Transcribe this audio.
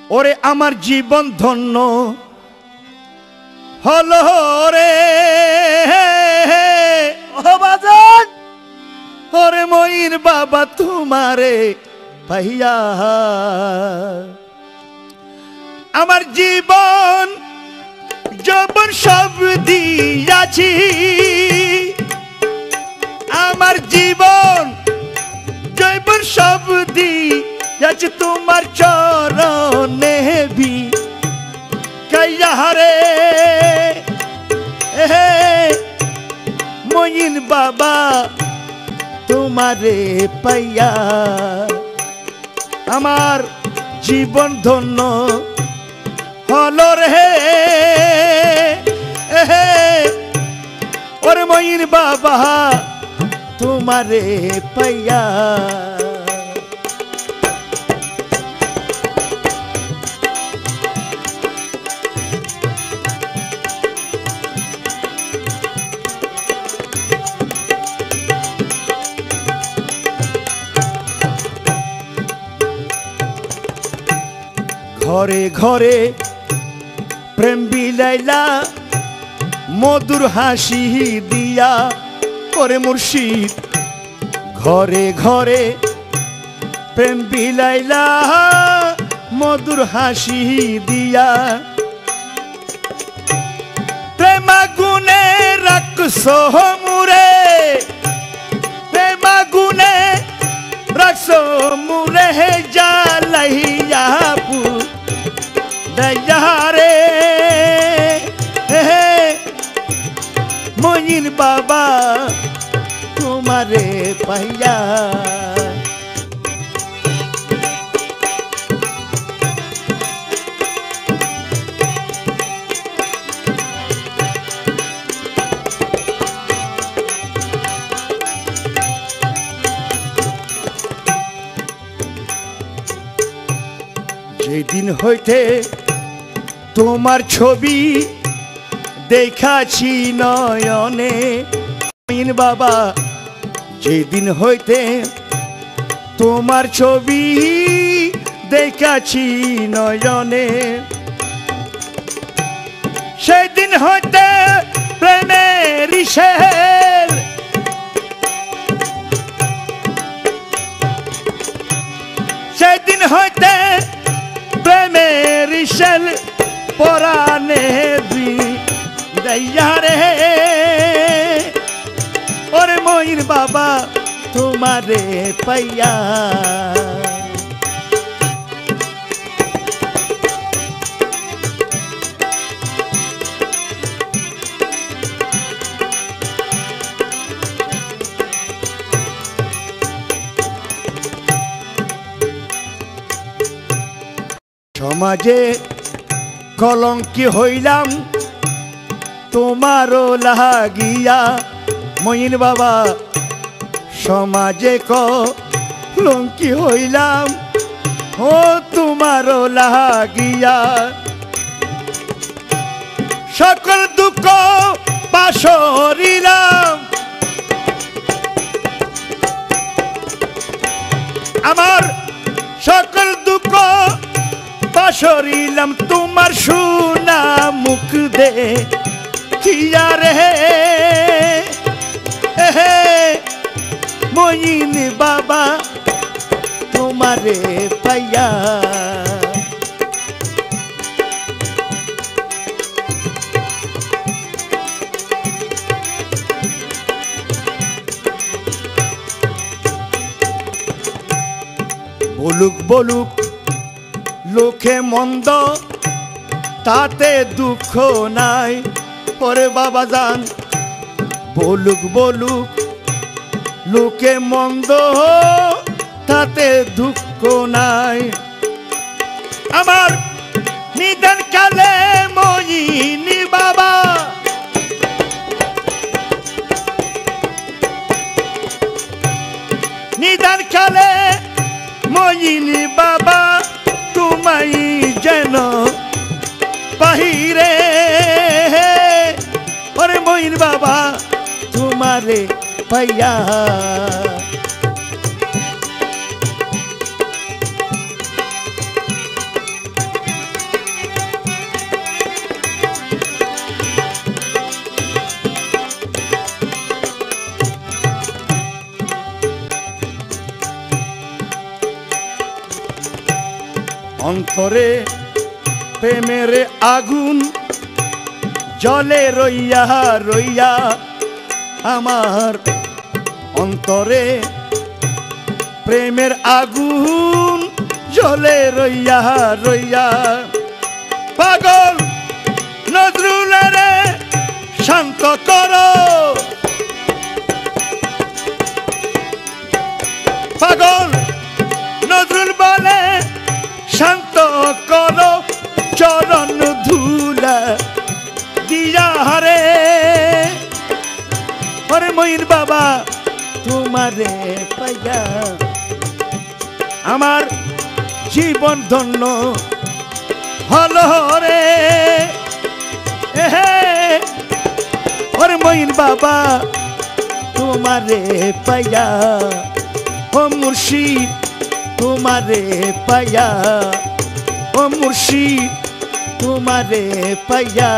ওরে আমার জীবন ধন্য হলো রে ও বাজান ওরে ময়ূর বাবা তোমারে পাইয়া আমার জীবন যৌবন সব দিয়াছি আমার জীবন যৌবন সব দিয়াছি তোমার চরণে বি কাইয়া রে ময়ূর বাবা তোমারে পাইয়া আমার জীবন ধন্য হলো রে ওরে ময়ূর বাবা তোমারে পাইয়া ঘরে ঘরে প্রেম বিলাইলা মধুর হাসি দিয়া করে মুর্শিদ ঘরে ঘরে প্রেম বিলাইলা মধুর হাসি দিয়া প্রেমা গুনে রাখছো মুরে প্রেমা গুনে রাখছো মুরে জ্বালাইয়া রে ময়ূর বাবা তোমারে পাইয়া যেদিন হইতে তোমার ছবি দেখাছি নয়নে ময়ূর বাবা যেদিন হইতে তোমার ছবি দেখাছি নয়নে সেদিন হইতে প্রেমের শেল সেদিন হইতে প্রেমের শেল পরানে দিয়া রে ওরে ময়ূর বাবা তোমারে পাইয়া সমাজে কলঙ্কি হইলাম তোমারও লাগিয়া ময়ূর বাবা সমাজে কলঙ্কি হইলাম ও তোমারও লাগিয়া সকল দুঃখ পাশরিলাম আমার সকল দুঃখ পাশরিলাম তোমার সোনা মুখ দে কিয়া রে ময়ূর বাবা তোমারে পাইয়া বলুক বলুক লোকে মন্দ তাতে দুঃখ নাই পরে বাবা জান বলুক বলুক লোকে মন্দ তাতে দুঃখ নাই আমার নিদান কালে ময়ূর বাবা নিদান কালে ময়ূর বাবা তোমায় যেন বাহিরে ওরে ময়ূর বাবা তোমারে পাইয়া অন্তরে প্রেমের আগুন জলে রইয়া রইয়া আমার অন্তরে প্রেমের আগুন জলে রইয়া রইয়া পাগল নজরুলেরে শান্ত করো পাগল নজরুল বলে শান্ত করো চরণ ধুলা দিয়া হরে হরে ময়ূর বাবা তোমারে পাইয়া আমার জীবন ধন্য হলো রে হরে ময়ূর বাবা তোমারে পাইয়া ও মুর্শিদ তোমারে পাইয়া ও মুর্শিদ তোমারে পাইয়া